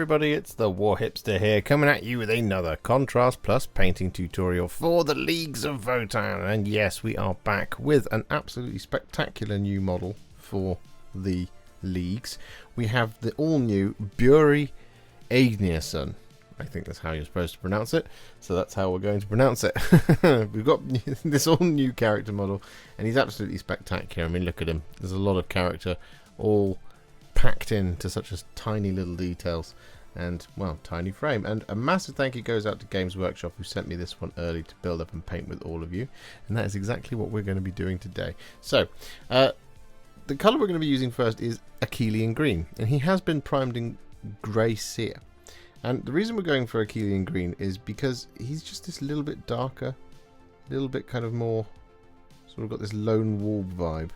everybody, it's the Warhipster here, coming at you with another Contrast Plus painting tutorial for the Leagues of Votann. And yes, we are back with an absolutely spectacular new model for the Leagues. We have the all-new Buri Aegnirssen. I think that's how you're supposed to pronounce it, so that's how we're going to pronounce it. We've got this all-new character model, and he's absolutely spectacular. I mean, look at him. There's a lot of character all packed into such a tiny little details and, well, tiny frame. And a massive thank you goes out to Games Workshop, who sent me this one early to build up and paint with all of you, and that is exactly what we're going to be doing today. So the colour we're going to be using first is Akhelian Green, and he has been primed in grey sear. And the reason we're going for Akhelian Green is because he's just this little bit darker, a little bit kind of more sort of got this lone wolf vibe.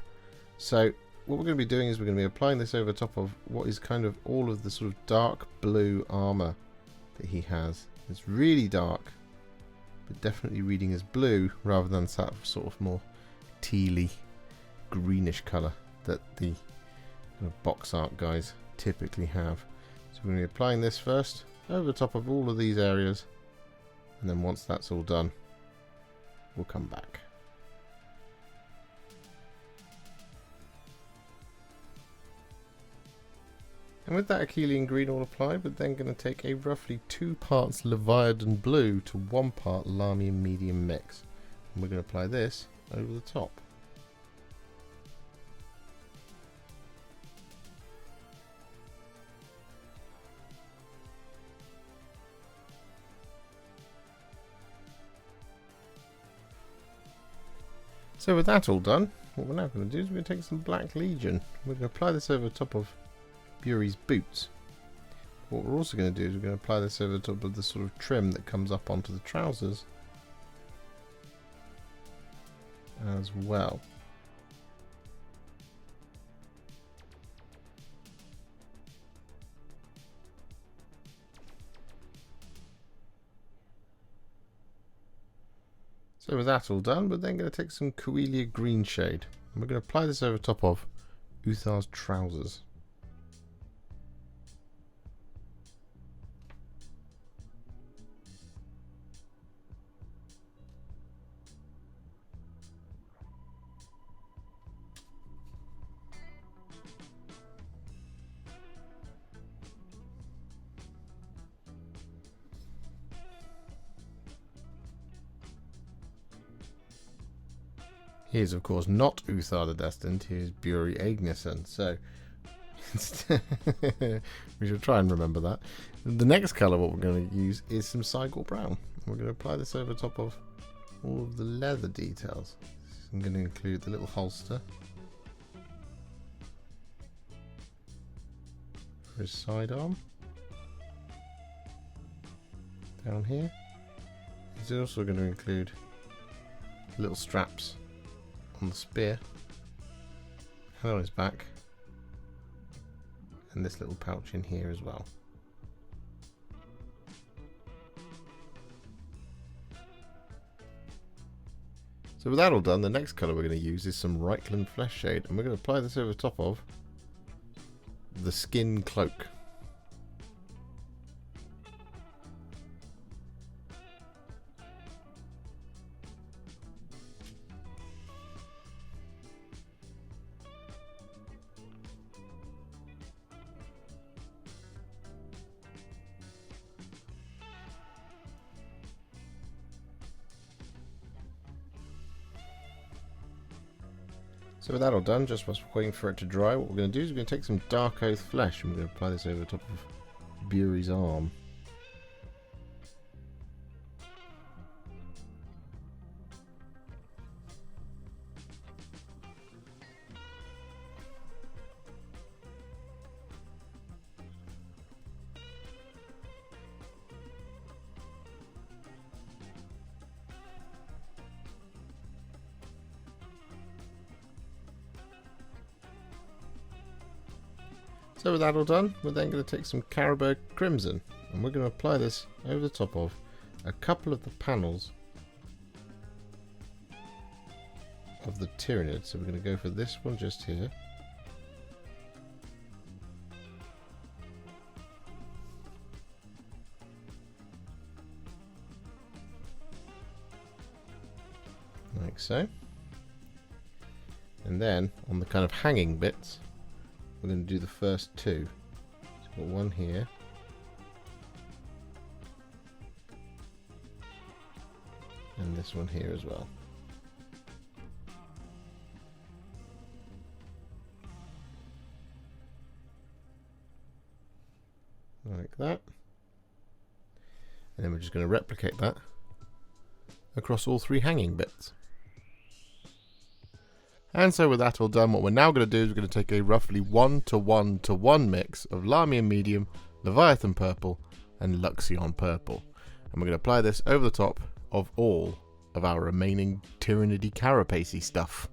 So what we're going to be doing is we're going to be applying this over top of what is kind of all of the sort of dark blue armour that he has. It's really dark, but definitely reading as blue rather than that sort of more tealy, greenish colour that the kind of box art guys typically have. So we're going to be applying this first over the top of all of these areas, and then once that's all done, we'll come back. And with that Akhelian Green all applied, we're then going to take a roughly 2 parts Leviadon Blue to 1 part Lahmian Medium mix. And we're going to apply this over the top. So with that all done, what we're now going to do is we're going to take some Black Legion. We're going to apply this over the top of Buri's boots. What we're also going to do is we're going to apply this over the top of the sort of trim that comes up onto the trousers as well. So with that all done, we're then going to take some Coelia Greenshade, and we're going to apply this over top of Uthar's trousers. He is, of course, not Uthar the Destined, he is Buri Aegnirssen, so we should try and remember that. The next colour what we're going to use is some Cygor Brown. We're going to apply this over top of all of the leather details. I'm going to include the little holster for his sidearm down here. He's also going to include little straps on the spear and on his back, and this little pouch in here as well. So with that all done, the next colour we're going to use is some Reikland Fleshshade, and we're going to apply this over the top of the skin cloak. So with that all done, just whilst we're waiting for it to dry, what we're going to do is we're going to take some Darkoath Flesh and we're going to apply this over the top of Buri's arm. So with that all done, we're then going to take some Carroburg Crimson and we're going to apply this over the top of a couple of the panels of the Tyranid. So we're going to go for this one just here. so. And then on the kind of hanging bits, we're going to do the first two. So we've got one here. And this one here as well. Like that. And then we're just going to replicate that across all three hanging bits. And so with that all done, what we're now going to do is we're going to take a roughly 1:1:1 mix of Lahmian Medium, Leviathan Purple, and Luxion Purple. And we're going to apply this over the top of all of our remaining Tyranidy Carapace stuff.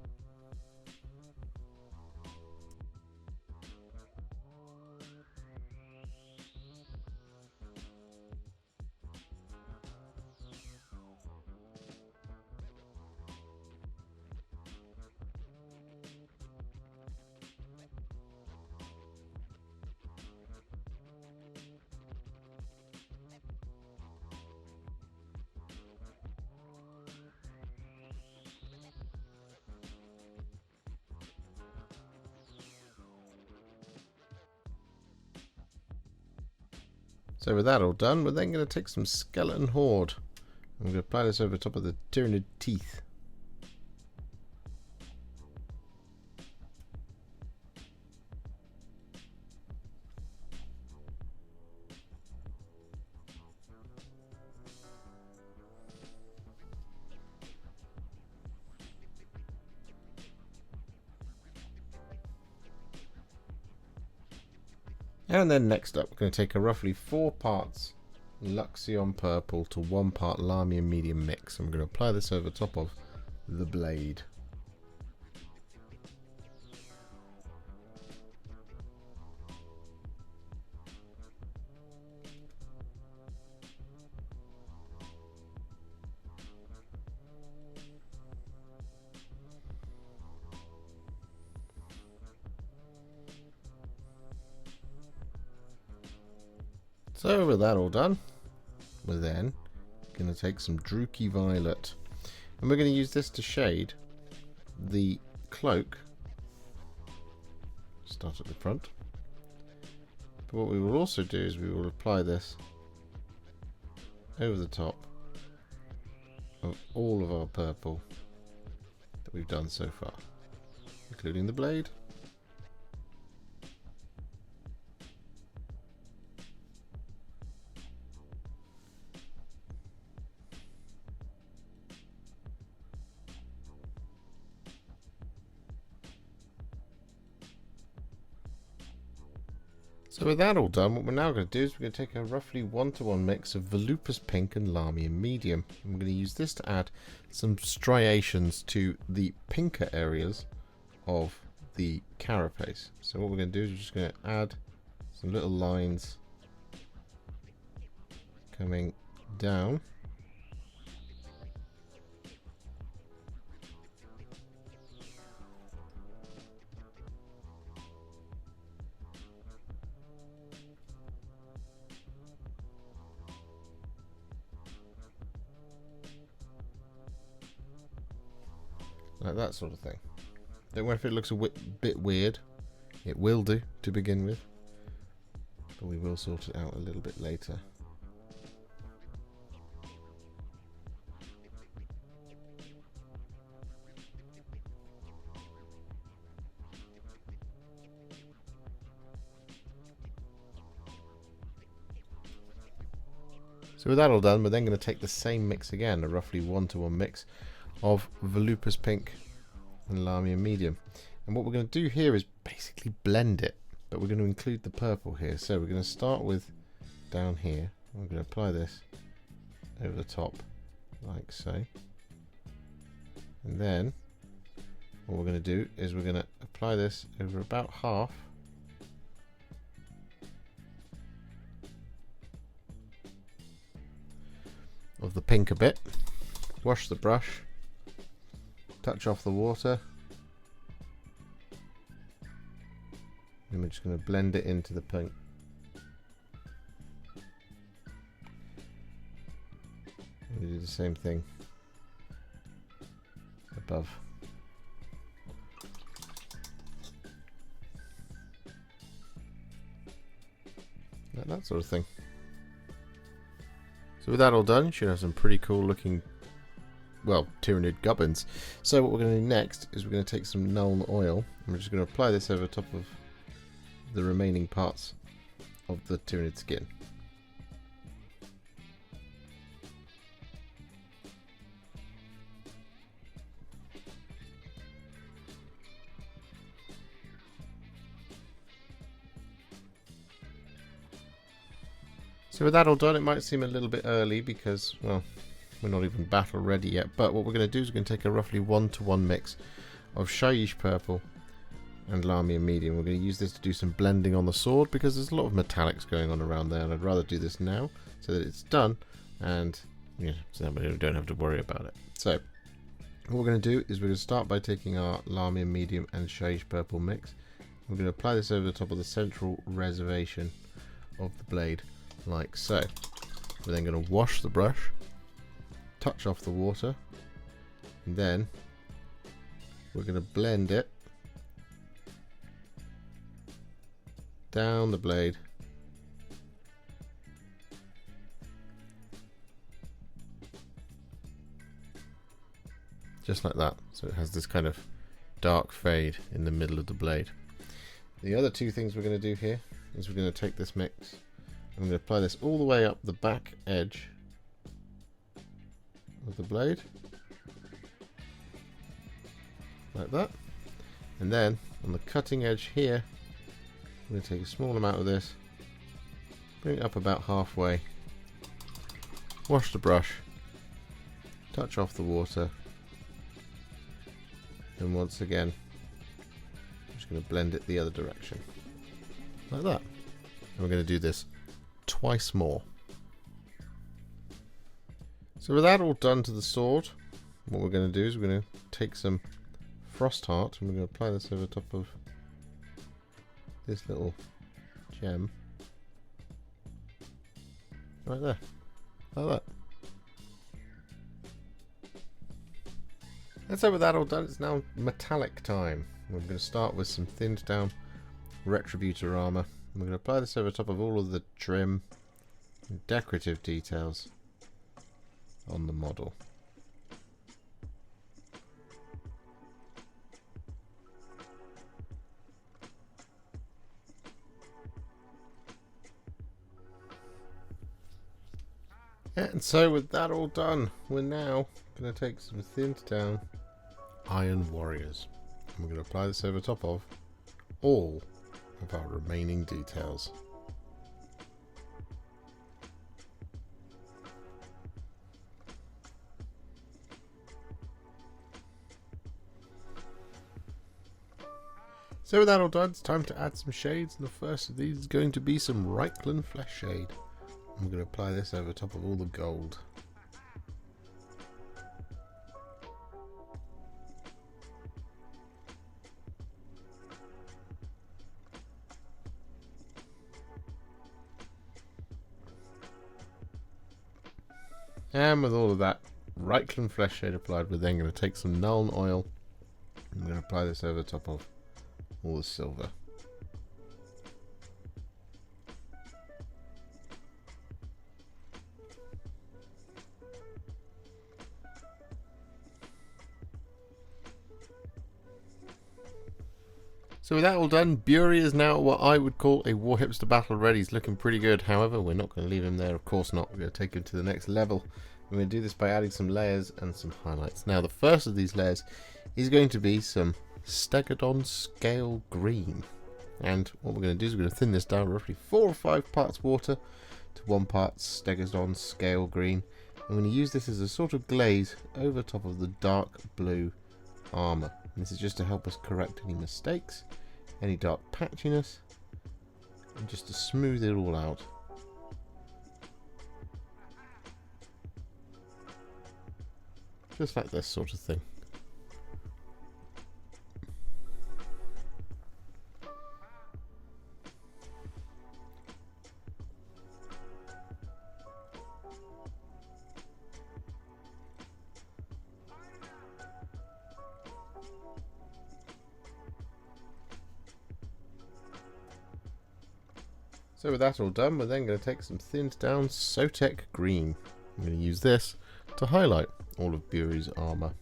So with that all done, we're then going to take some Skeleton Horde. I'm going to apply this over the top of the Tyranid teeth. And then next up, we're going to take a roughly 4 parts Luxion Purple to 1 part Lahmian Medium mix. I'm going to apply this over top of the blade. So with that all done, we're then going to take some Druchii Violet, and we're going to use this to shade the cloak. Start at the front. But what we will also do is we will apply this over the top of all of our purple that we've done so far, including the blade. So with that all done, what we're now going to do is we're going to take a roughly 1:1 mix of Volupus Pink and Lahmian Medium. And we're going to use this to add some striations to the pinker areas of the carapace. So what we're going to do is we're just going to add some little lines coming down. Like that sort of thing. Don't worry if it looks a bit weird. It will do to begin with, but we will sort it out a little bit later. So with that all done, we're then going to take the same mix again, a roughly 1:1 mix of Volupus Pink and Lahmian Medium. And what we're going to do here is basically blend it, but we're going to include the purple here. So we're going to start with down here. We're going to apply this over the top like so. And then what we're going to do is we're going to apply this over about half of the pink a bit. Wash the brush, touch off the water, and we're just going to blend it into the pink. We do the same thing above. Like that sort of thing. So with that all done, you should have some pretty cool looking, well, Tyranid gubbins. So what we're going to do next is we're going to take some Nuln Oil, and we're just going to apply this over top of the remaining parts of the Tyranid skin. So with that all done, it might seem a little bit early because, well, we're not even battle ready yet. But what we're going to do is we're going to take a roughly 1-to-1 mix of Shyish Purple and Lahmian Medium. We're going to use this to do some blending on the sword because there's a lot of metallics going on around there, and I'd rather do this now so that it's done, and so then we don't have to worry about it. So what we're going to do is we're going to start by taking our Lahmian Medium and Shyish Purple mix. We're going to apply this over the top of the central reservation of the blade, like so. We're then going to wash the brush, touch off the water, and then we're going to blend it down the blade just like that, so it has this kind of dark fade in the middle of the blade. The other two things we're going to do here is we're going to take this mix, I'm going to apply this all the way up the back edge of the blade, like that, and then on the cutting edge here, I'm going to take a small amount of this, bring it up about halfway, wash the brush, touch off the water, and once again, I'm just going to blend it the other direction, like that. And we're going to do this twice more. So with that all done to the sword, what we're going to do is we're going to take some Frostheart and we're going to apply this over top of this little gem right there, like that. And so with that all done, it's now metallic time. We're going to start with some thinned down Retributor Armour. We're going to apply this over top of all of the trim and decorative details on the model. And so with that all done, we're now going to take some thinned down Iron Warriors. And we're going to apply this over top of all of our remaining details. So with that all done, it's time to add some shades, and the first of these is going to be some Reikland Fleshshade. I'm going to apply this over top of all the gold. And with all of that Reikland Fleshshade applied, we're then going to take some Nuln Oil and we're going to apply this over the top of all the silver. So with that all done, Buri is now what I would call a Warhipster battle ready. He's looking pretty good. However, we're not going to leave him there, of course not. We're going to take him to the next level. We're going to do this by adding some layers and some highlights. Now the first of these layers is going to be some Stegadon Scale Green. And what we're going to do is we're going to thin this down roughly 4 or 5 parts water to 1 part Stegadon Scale Green. I'm going to use this as a sort of glaze over top of the dark blue armour. And this is just to help us correct any mistakes, any dark patchiness, and just to smooth it all out. Just like this sort of thing. So with that all done, we're then going to take some thinned down Sotek Green. I'm going to use this to highlight all of Buri's armour.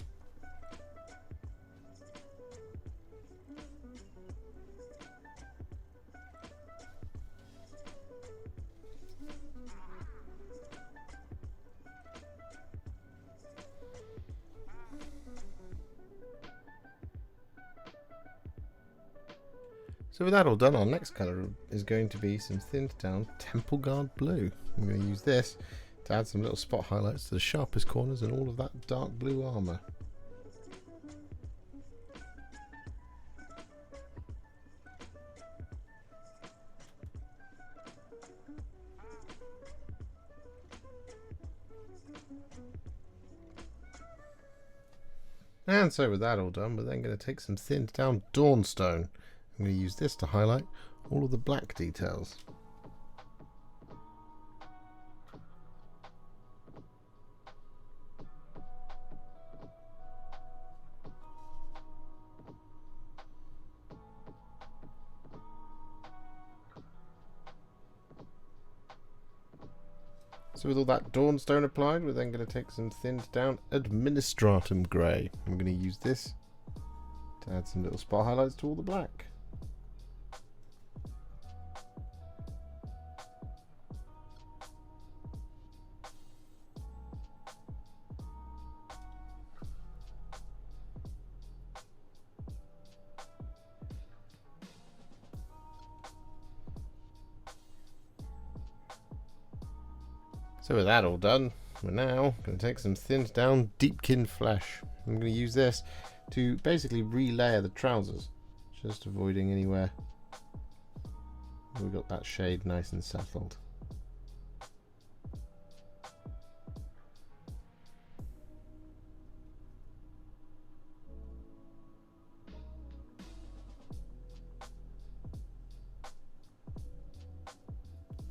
So with that all done, our next colour is going to be some thinned down Temple Guard Blue. I'm going to use this to add some little spot highlights to the sharpest corners and all of that dark blue armour. And so with that all done, we're then going to take some thinned down Dawnstone. I'm going to use this to highlight all of the black details. So with all that Dawnstone applied, we're then going to take some thinned down Administratum Grey. I'm going to use this to add some little spot highlights to all the black. So with that all done, we're now going to take some thinned down Deepkin Flesh. I'm going to use this to basically relayer the trousers, just avoiding anywhere we've got that shade nice and settled.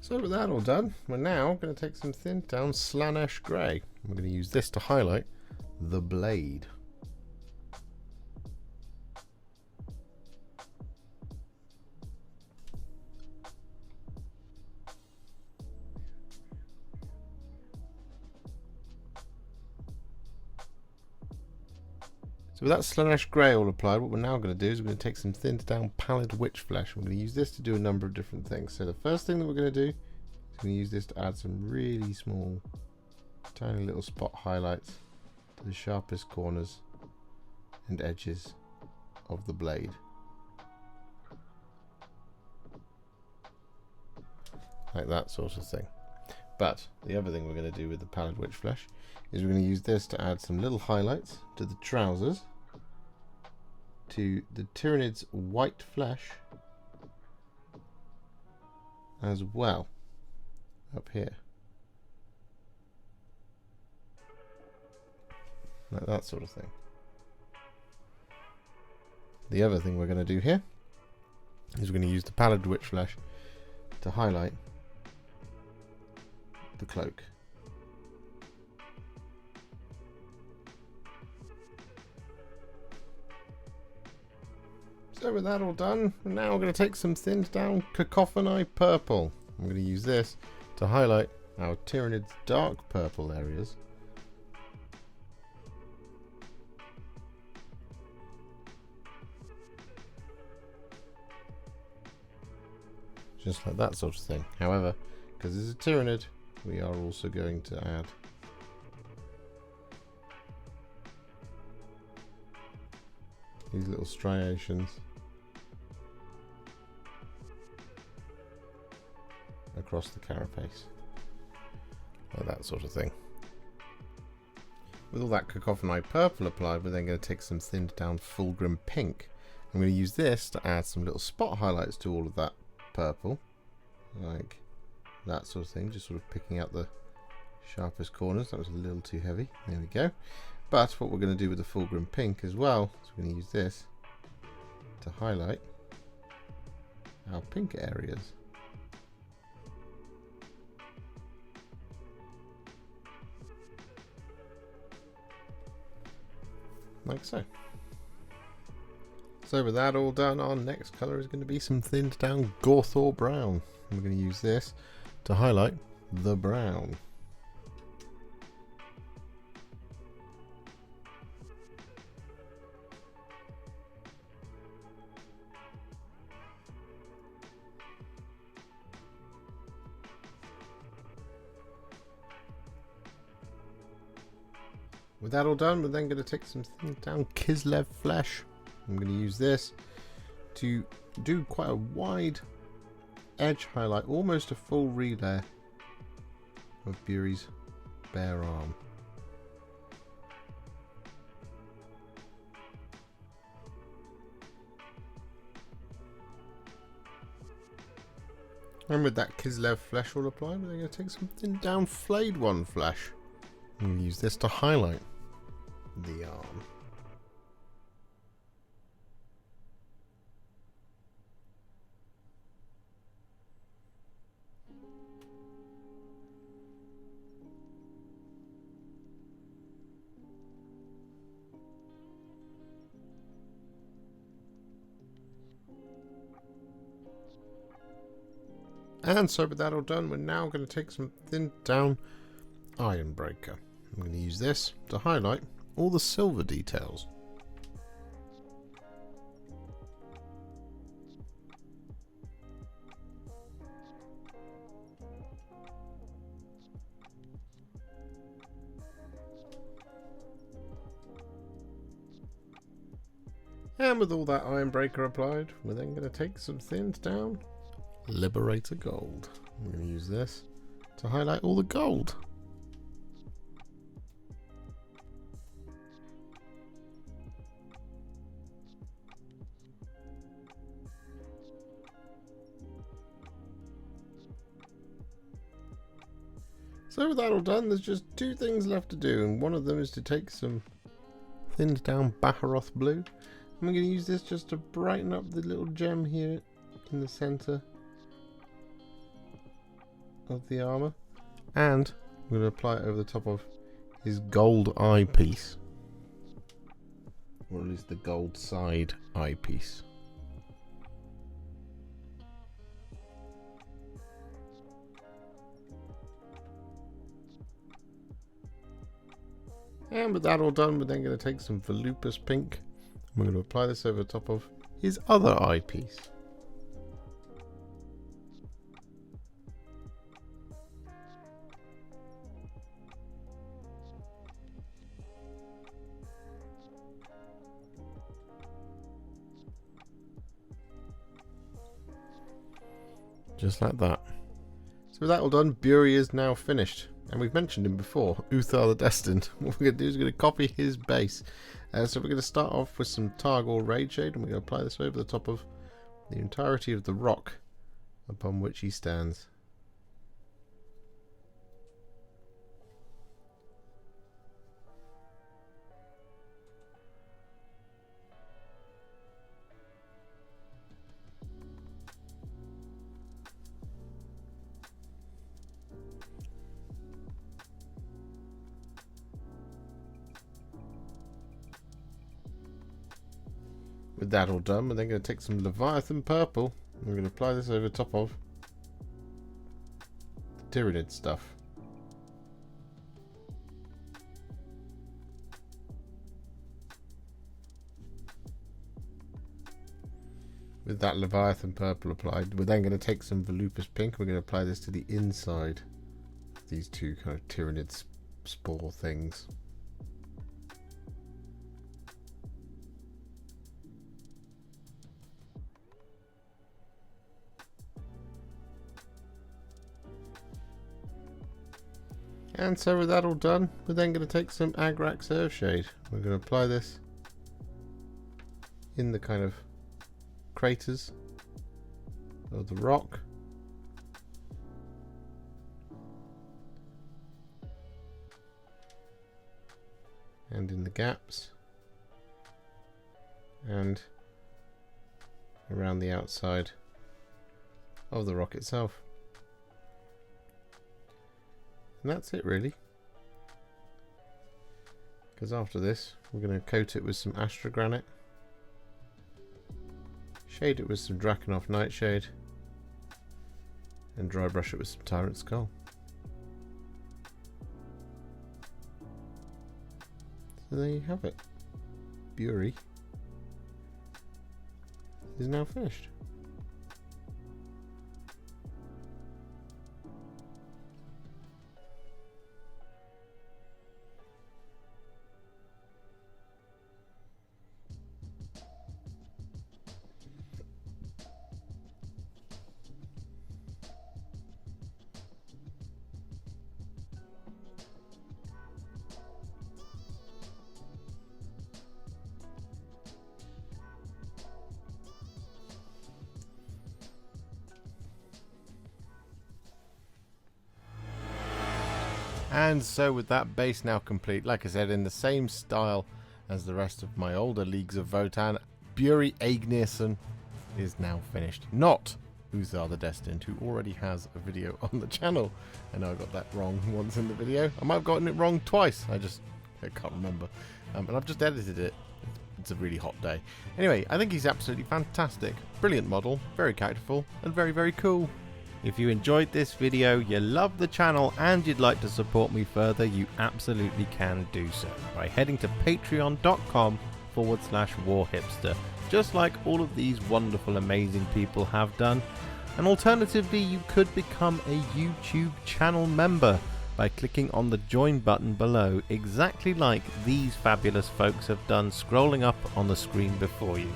So with that all done, we're now going to take some thinned down Slaanesh Grey. I'm going to use this to highlight the blade. So with that Slaanesh Grey all applied, what we're now going to do is we're going to take some thinned down Pallid Witch Flesh. We're going to use this to do a number of different things. So the first thing that we're going to do is going to use this to add some really small, tiny little spot highlights to the sharpest corners and edges of the blade. Like that sort of thing. But the other thing we're going to do with the Pallid Witch Flesh is we're going to use this to add some little highlights to the trousers, to the Tyrannid's white flesh, as well, up here. Like that sort of thing. The other thing we're going to do here is we're going to use the Pallid Witch Flesh to highlight the cloak. So with that all done, we're now going to take some thinned down Cacophony Purple. I'm going to use this to highlight our Tyrannid's dark purple areas. Just like that sort of thing. However, because it's a Tyrannid, we are also going to add these little striations across the carapace, like that sort of thing. With all that Cacophony Purple applied, we're then going to take some thinned down Fulgrim Pink. I'm going to use this to add some little spot highlights to all of that purple, like that sort of thing, just sort of picking out the sharpest corners. That was a little too heavy. There we go. But what we're going to do with the Fulgrim Pink as well is we're going to use this to highlight our pink areas. Like so. So with that all done, our next colour is going to be some thinned down Gorthor Brown. I'm going to use this to highlight the brown. With that all done, we're then going to take some thinned down Leviathan Flesh. I'm going to use this to do quite a wide edge highlight, almost a full relayer of Buri's bare arm. And with that Kislev Flesh all applied, we're going to take some thinned down Flayed One Flesh. I'm going to use this to highlight the arm. And so with that all done, we're now going to take some thinned down Ironbreaker. I'm going to use this to highlight all the silver details. And with all that Ironbreaker applied, we're then going to take some thinned down Liberator Gold. I'm going to use this to highlight all the gold. So with that all done, there's just two things left to do, and one of them is to take some thinned down Baharoth Blue. I'm going to use this just to brighten up the little gem here in the centre of the armour, and I'm going to apply it over the top of his gold eyepiece, or at least the gold side eyepiece. And with that all done, we're then going to take some Volupus Pink and we're going to apply this over the top of his other eyepiece. Just like that. So with that all done, Buri is now finished. And we've mentioned him before, Uthar the Destined. What we're going to do is we're going to copy his base. So we're going to start off with some Targor Rageshade, and we're going to apply this over the top of the entirety of the rock upon which he stands. With that all done, we're then going to take some Leviathan Purple and we're going to apply this over the top of the Tyrannid stuff. With that Leviathan Purple applied, we're then going to take some Volupus Pink and we're going to apply this to the inside of these two kind of Tyrannid spore things. And so with that all done, we're then going to take some Agrax Earthshade. We're going to apply this in the kind of craters of the rock. And in the gaps. And around the outside of the rock itself. And that's it really, because after this we're going to coat it with some Astra Granite shade it with some Darkoath Nightshade, and dry brush it with some Tyrant Skull. So there you have it. Buri is now finished. And so with that base now complete, like I said, in the same style as the rest of my older Leagues of Votann, Buri Aegnirssen is now finished. Not Uthar the Destined, who already has a video on the channel. I know I got that wrong once in the video. I might have gotten it wrong twice. I can't remember. And I've just edited it. It's a really hot day. Anyway, I think he's absolutely fantastic. Brilliant model, very characterful, and very, very cool. If you enjoyed this video, you love the channel, and you'd like to support me further, you absolutely can do so by heading to patreon.com/warhipster, just like all of these wonderful, amazing people have done. And alternatively, you could become a YouTube channel member by clicking on the join button below, exactly like these fabulous folks have done, scrolling up on the screen before you.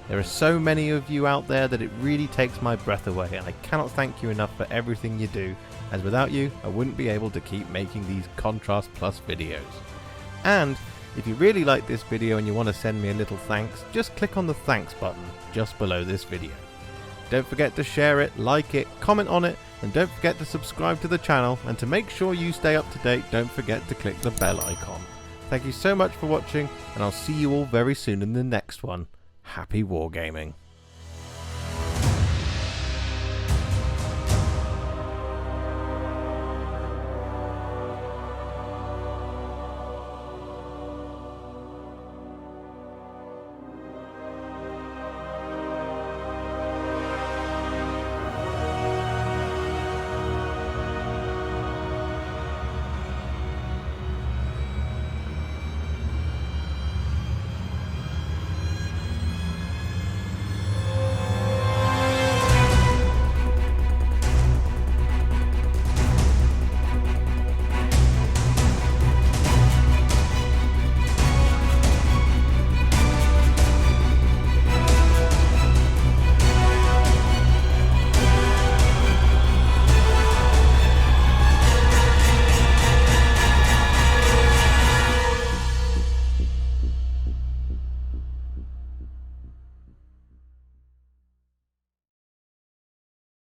There are so many of you out there that it really takes my breath away, and I cannot thank you enough for everything you do, as without you I wouldn't be able to keep making these Contrast Plus videos. And if you really like this video and you want to send me a little thanks, just click on the thanks button just below this video. Don't forget to share it, like it, comment on it, and don't forget to subscribe to the channel, and to make sure you stay up to date, don't forget to click the bell icon. Thank you so much for watching, and I'll see you all very soon in the next one. Happy wargaming.